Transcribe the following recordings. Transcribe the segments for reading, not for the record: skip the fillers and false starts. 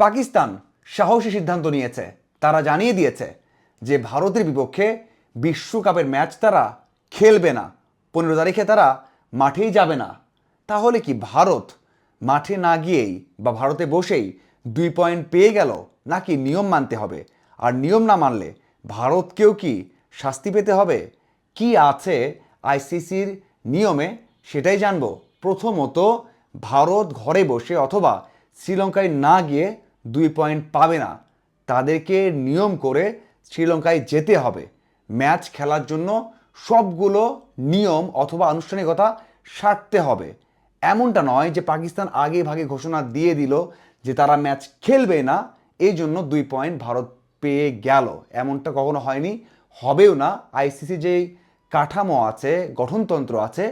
পাকিস্তান সাহসী সিদ্ধান্ত নিয়েছে। তারা জানিয়ে দিয়েছে যে ভারতের বিপক্ষে বিশ্বকাপের ম্যাচ তারা খেলবে না। 15 তারিখে তারা মাঠেই যাবে না। তাহলে কি ভারত মাঠে না গিয়েই বা ভারতে বসেই 2 পয়েন্ট পেয়ে গেল, নাকি নিয়ম মানতে হবে? আর নিয়ম না মানলে ভারতকেও কি শাস্তি পেতে হবে? কি আছে আইসিসির নিয়মে সেটাই জানবো। প্রথমত, ভারত ঘরে বসে অথবা শ্রীলঙ্কায় না গিয়ে 2 পয়েন্ট পাবে না। তাদেরকে নিয়ম করে শ্রীলঙ্কায় যেতে হবে। ম্যাচ খেলার জন্য সবগুলো নিয়ম অথবা আনুষ্ঠানিকতা সারতে হবে। এমনটা নয় যে পাকিস্তান আগে ভাগে ঘোষণা দিয়ে দিল যে তারা ম্যাচ খেলবে না, এই জন্য 2 পয়েন্ট ভারত পেয়ে গেল। এমনটা কখনো হয়নি, হবেও না। আইসিসি যেই কাঠামো আছে, গঠনতন্ত্র আছে,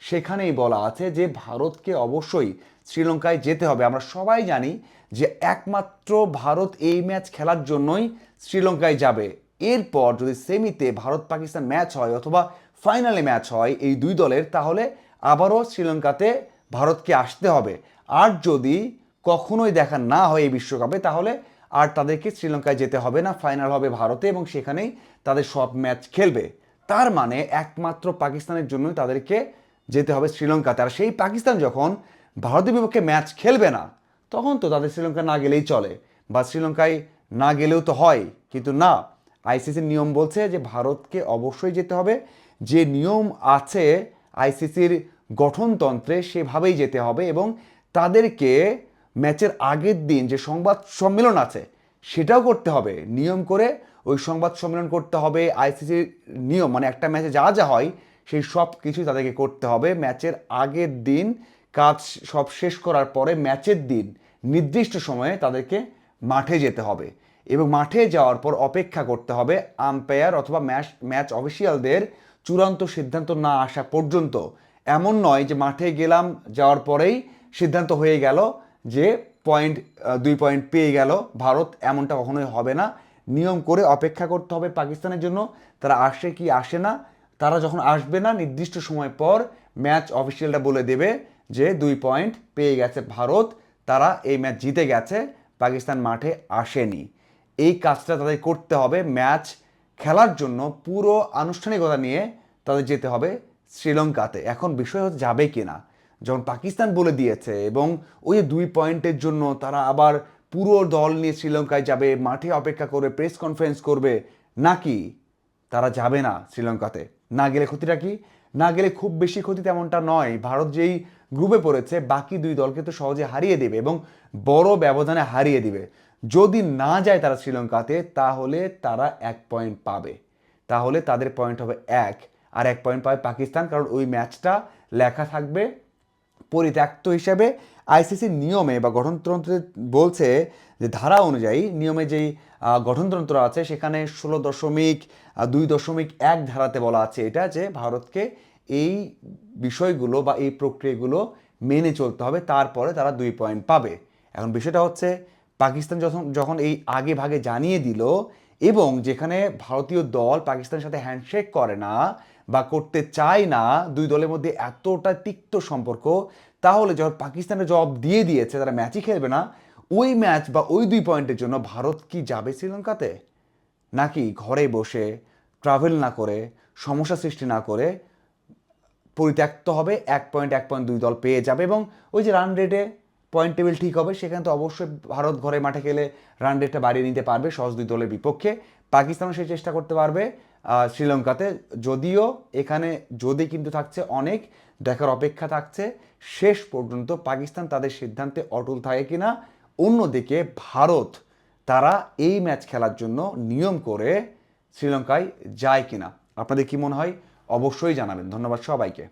সেখানেই বলা আছে যে ভারতকে অবশ্যই শ্রীলঙ্কায় যেতে হবে। আমরা সবাই জানি যে একমাত্র ভারত এই ম্যাচ খেলার জন্যই শ্রীলঙ্কায় যাবে। এরপর যদি সেমিতে ভারত পাকিস্তান ম্যাচ হয় অথবা ফাইনালে ম্যাচ হয় এই দুই দলের, তাহলে আবারও শ্রীলঙ্কাতে ভারতকে আসতে হবে। আর যদি কখনোই দেখা না হয় এই বিশ্বকাপে, তাহলে আর তাদেরকে শ্রীলঙ্কায় যেতে হবে না। ফাইনাল হবে ভারতে এবং সেখানেই তাদের সব ম্যাচ খেলবে। তার মানে একমাত্র পাকিস্তানের জন্যই তাদেরকে যেতে হবে শ্রীলঙ্কাতে। আর সেই পাকিস্তান যখন ভারতের বিপক্ষে ম্যাচ খেলবে না, তখন তো তাদের শ্রীলঙ্কা না গেলেই চলে, বা শ্রীলঙ্কায় না গেলেও তো হয়। কিন্তু না, আইসিসির নিয়ম বলছে যে ভারতকে অবশ্যই যেতে হবে। যে নিয়ম আছে আইসিসির গঠনতন্ত্রে সেভাবেই যেতে হবে এবং তাদেরকে ম্যাচের আগের দিন যে সংবাদ সম্মেলন আছে সেটাও করতে হবে। নিয়ম করে ওই সংবাদ সম্মেলন করতে হবে। আইসিসির নিয়ম মানে একটা ম্যাচে যা যা হয় সেই সব কিছুই তাদেরকে করতে হবে। ম্যাচের আগের দিন কাজ সব শেষ করার পরে ম্যাচের দিন নির্দিষ্ট সময়ে তাদেরকে মাঠে যেতে হবে এবং মাঠে যাওয়ার পর অপেক্ষা করতে হবে আম্পায়ার অথবা ম্যাচ অফিসিয়ালদের চূড়ান্ত সিদ্ধান্ত না আসা পর্যন্ত। এমন নয় যে মাঠে গেলাম, যাওয়ার পরেই সিদ্ধান্ত হয়ে গেল যে 2 পয়েন্ট পেয়ে গেল ভারত, এমনটা কখনোই হবে না। নিয়ম করে অপেক্ষা করতে হবে পাকিস্তানের জন্য, তারা আসে কি আসে না। তারা যখন আসবে না, নির্দিষ্ট সময় পর ম্যাচ অফিসিয়ালটা বলে দেবে যে 2 পয়েন্ট পেয়ে গেছে ভারত, তারা এই ম্যাচ জিতে গেছে, পাকিস্তান মাঠে আসেনি। এই কাজটা তাদের করতে হবে। ম্যাচ খেলার জন্য পুরো আনুষ্ঠানিকতা নিয়ে তাদের যেতে হবে শ্রীলঙ্কাতে। এখন বিষয় হচ্ছে যাবে কিনা। যখন পাকিস্তান বলে দিয়েছে এবং ওই 2 পয়েন্টের জন্য তারা আবার পুরো দল নিয়ে শ্রীলঙ্কায় যাবে, মাঠে অপেক্ষা করবে, প্রেস কনফারেন্স করবে, নাকি তারা যাবে না শ্রীলঙ্কাতে? না গেলে ক্ষতিটা কি? না গেলে খুব বেশি ক্ষতি তেমনটা নয়। ভারত যেই গ্রুপে পড়েছে বাকি দুই দলকে তো সহজে হারিয়ে দেবে এবং বড় ব্যবধানে হারিয়ে দিবে। যদি না যায় তারা শ্রীলঙ্কাতে, তাহলে তারা 1 পয়েন্ট পাবে। তাহলে তাদের পয়েন্ট হবে 1, আর 1 পয়েন্ট পাবে পাকিস্তান, কারণ ওই ম্যাচটা লেখা থাকবে পরিত্যক্ত হিসাবে। আইসিসির নিয়মে বা গঠনতন্ত্রে বলছে যে ধারা অনুযায়ী নিয়মে যেই গঠনতন্ত্র আছে সেখানে 16.2.1 ধারাতে বলা আছে এটা, যে ভারতকে এই বিষয়গুলো বা এই প্রক্রিয়াগুলো মেনে চলতে হবে, তারপরে তারা 2 পয়েন্ট পাবে। এখন বিষয়টা হচ্ছে পাকিস্তান যখন এই আগে ভাগে জানিয়ে দিল এবং যেখানে ভারতীয় দল পাকিস্তানের সাথে হ্যান্ডশেক করে না বা করতে চায় না, দুই দলের মধ্যে এতটা তিক্ত সম্পর্ক, তাহলে যখন পাকিস্তানের জবাব দিয়ে দিয়েছে তারা ম্যাচই খেলবে না, ওই ম্যাচ বা ওই 2 পয়েন্টের জন্য ভারত কি যাবে শ্রীলঙ্কাতে? নাকি ঘরে বসে ট্রাভেল না করে, সমস্যা সৃষ্টি না করে পরিত্যক্ত হবে? 1 পয়েন্ট দুই দল পেয়ে যাবে এবং ওই যে রান রেটে পয়েন্ট টেবিল ঠিক হবে, সেখানে তো অবশ্যই ভারত ঘরে মাঠে খেলে রান রেটটা বাড়িয়ে নিতে পারবে সহজ দুই দলের বিপক্ষে। পাকিস্তানও সেই চেষ্টা করতে পারবে শ্রীলঙ্কাতে। যদিও এখানে যদি কিন্তু থাকছে অনেক দেখার অপেক্ষা থাকছে শেষ পর্যন্ত পাকিস্তান তাদের সিদ্ধান্তে অটল থাকে কিনা। অন্যদিকে ভারত তারা এই ম্যাচ খেলার জন্য নিয়ম করে শ্রীলঙ্কায় যায় কিনা। আপনাদের কি মনে হয়? অবশ্যই জানাবেন। ধন্যবাদ সবাইকে।